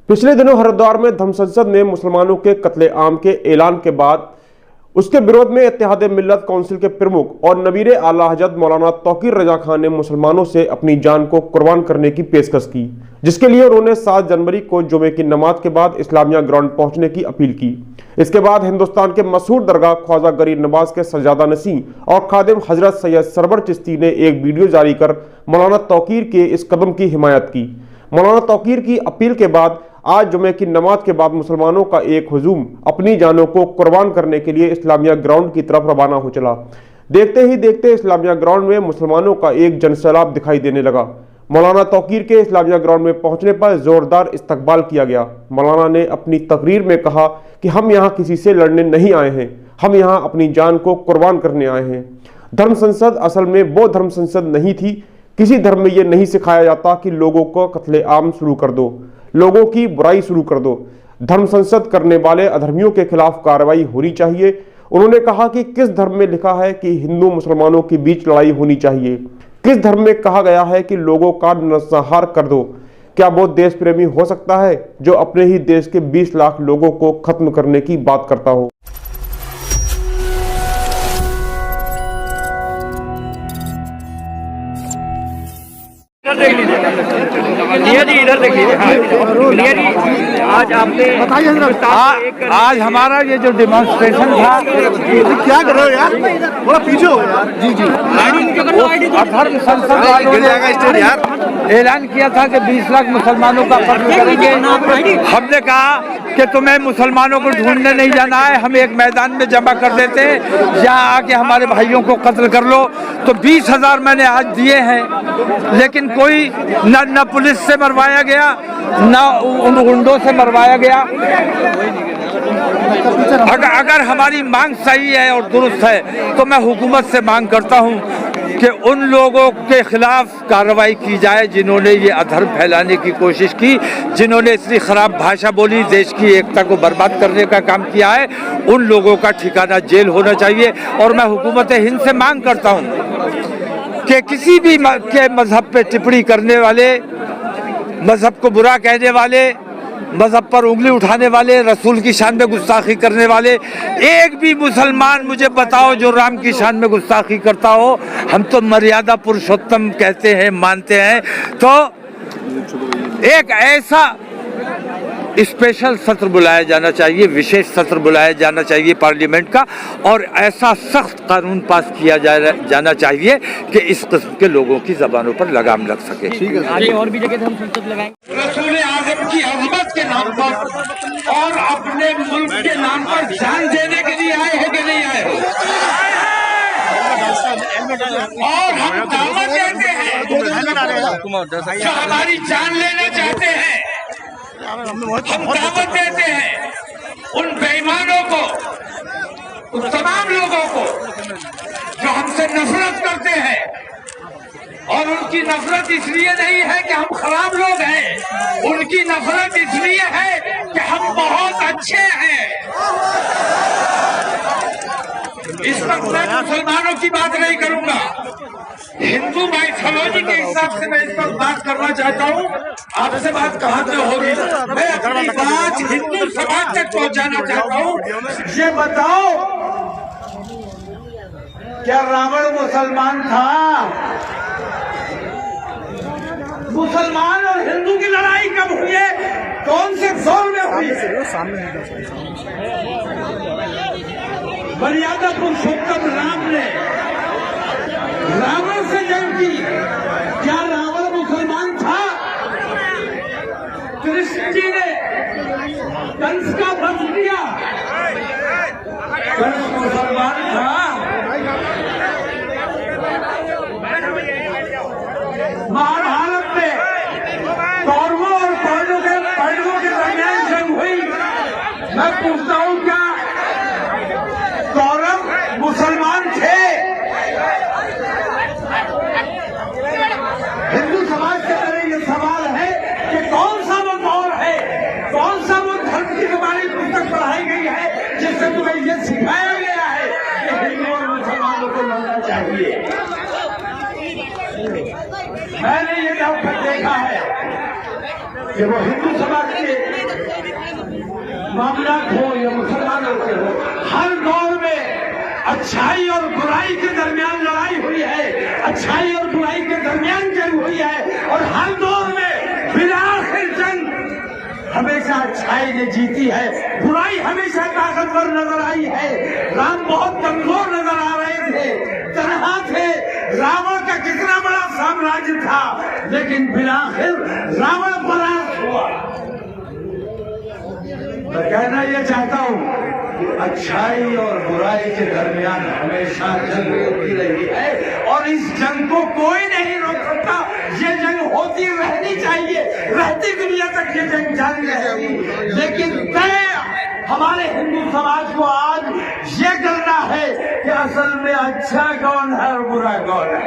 पिछले दिनों हरिद्वार में धर्म संसद में मुसलमानों के कत्लेआम के ऐलान के बाद उसके विरोध में इत्तेहाद मिल्लत काउंसिल के प्रमुख और नबीर आला हजरत मौलाना तौकीर रजा खान ने मुसलमानों से अपनी जान को कुर्बान करने की पेशकश की, जिसके लिए उन्होंने 7 जनवरी को जुमे की नमाज के बाद इस्लामिया ग्राउंड पहुंचने की अपील की। इसके बाद हिंदुस्तान के मशहूर दरगाह ख्वाजा गरीब नवाज के सजादा नसीं और खादिम हजरत सैयद सरवर चिश्ती ने एक वीडियो जारी कर मौलाना तौकीर के इस कदम की हिमायत की। मौलाना तौकीर की अपील के बाद आज जुमे की नमाज के बाद मुसलमानों का एक हुजूम अपनी जानों को कुर्बान करने के लिए इस्लामिया ग्राउंड की तरफ रवाना हो चला। देखते ही देखते इस्लामिया ग्राउंड में मुसलमानों का एक जनसैलाब दिखाई देने लगा। मौलाना तौकीर के इस्लामिया ग्राउंड में पहुंचने पर जोरदार इस्तकबाल किया गया। मौलाना ने अपनी तकरीर में कहा कि हम यहाँ किसी से लड़ने नहीं आए हैं, हम यहाँ अपनी जान को कुर्बान करने आए हैं। धर्म संसद असल में वो धर्म संसद नहीं थी। किसी धर्म में ये नहीं सिखाया जाता कि लोगों को कत्लेआम शुरू कर दो, लोगों की बुराई शुरू कर दो। धर्म संसद करने वाले अधर्मियों के खिलाफ कार्रवाई होनी चाहिए। उन्होंने कहा कि किस धर्म में लिखा है कि हिंदू मुसलमानों के बीच लड़ाई होनी चाहिए? किस धर्म में कहा गया है कि लोगों का नरसंहार कर दो? क्या वो देश प्रेमी हो सकता है जो अपने ही देश के 20 लाख लोगों को खत्म करने की बात करता हो? इधर देख लीजिए। आज आपने आज हमारा ये जो डेमोन्स्ट्रेशन था, क्या कर रहे हो यार, थोड़ा पीछे हो यार। जी धर्म संसद वालों ने ऐलान किया था कि 20 लाख मुसलमानों का कत्ल करेंगे। हमने कहा कि तुम्हें मुसलमानों को ढूंढने नहीं जाना है, हम एक मैदान में जमा कर देते हैं, यहाँ आके हमारे भाइयों को कत्ल कर लो। तो 20,000 मैंने आज दिए हैं, लेकिन कोई न पुलिस से मरवाया गया, न उन गुंडों से मरवाया गया। अगर हमारी मांग सही है और दुरुस्त है तो मैं हुकूमत से मांग करता हूं कि उन लोगों के खिलाफ कार्रवाई की जाए जिन्होंने ये अधर्म फैलाने की कोशिश की, जिन्होंने इतनी खराब भाषा बोली, देश की एकता को बर्बाद करने का काम किया है। उन लोगों का ठिकाना जेल होना चाहिए। और मैं हुकूमत हिंद से मांग करता हूं कि किसी भी के मजहब पे टिप्पणी करने वाले, मजहब को बुरा कहने वाले, मजहब पर उंगली उठाने वाले, रसूल की शान में गुस्ताखी करने वाले, एक भी मुसलमान मुझे बताओ जो राम की शान में गुस्ताखी करता हो। हम तो मर्यादा पुरुषोत्तम कहते हैं, मानते हैं। तो एक ऐसा स्पेशल सत्र बुलाया जाना चाहिए, विशेष सत्र बुलाया जाना चाहिए पार्लियामेंट का, और ऐसा सख्त कानून पास किया जाना चाहिए कि इस किस्म के लोगों की जबानों पर लगाम लग सके। आगे और भी जगह हम संसद लगाएंगे। रसूल आज़म की अज़मत के नाम पर और अपने मुल्क के नाम पर जान देने के लिए आए हो कि नहीं आए हो? और हम दावत देते हैं जो हमारी जान लेना चाहते हैं, हम दावत देते हैं उन बेईमानों को, उन तमाम लोगों को जो हमसे नफरत करते हैं। और उनकी नफरत इसलिए नहीं है कि हम खराब लोग हैं, उनकी नफरत इसलिए है कि हम बहुत अच्छे हैं। इस वक्त मैं मुसलमानों की बात नहीं करूंगा, हिंदू माइथोलॉजी के हिसाब से मैं इस पर बात करना चाहता हूँ। आपसे बात कहाँ से हो रही है, मैं अपनी बात हिंदू समाज तक पहुँचाना चाहता हूँ। ये बताओ, क्या रावण मुसलमान था? मुसलमान और हिंदू की लड़ाई कब हुई है, कौन से दौर में हुई है? मर्यादा पुरुषोत्तम राम ने रावण से जंग की। क्या रावण मुसलमान था? कृष्ण जी ने कंस का वध किया, कंस मुसलमान था? महाभारत में कौरवों और पांडवों के दरमियान जंग हुई। मैं पूछता हूं, क्या कौरव मुसलमान थे? हिंदू समाज के तरह ये सवाल है कि कौन सा वो दौर है, कौन सा वो धर्म की हमारी पुस्तक पढ़ाई गई है जिससे तुम्हें ये सिखाया गया है कि हिंदू और मुसलमानों को लड़ना चाहिए। मैंने ये देखा है कि वो हिंदू समाज के मामला हो या मुसलमानों के हो, हर दौर में अच्छाई और बुराई के दरमियान लड़ाई हुई है, अच्छाई और बुराई के दरमियान जंग हुई है, और हर दौर में बिलाखिर जंग हमेशा अच्छाई ने जीती है, बुराई हमेशा ताकतवर नजर आई है। राम बहुत कमजोर नजर आ रहे थे, तन्हा थे, रावण का कितना बड़ा साम्राज्य था, लेकिन बिलाखिर रावण परास्त हुआ। मैं कहना यह चाहता हूं कि अच्छाई और बुराई के दरमियान हमेशा जंग होती रही है, और इस जंग को कोई नहीं रोक सकता। ये जंग होती रहनी चाहिए, रहती दुनिया तक ये जंग जारी रहेगी, लेकिन तय हमारे हिंदू समाज को आज ये करना है कि असल में अच्छा कौन है और बुरा कौन है।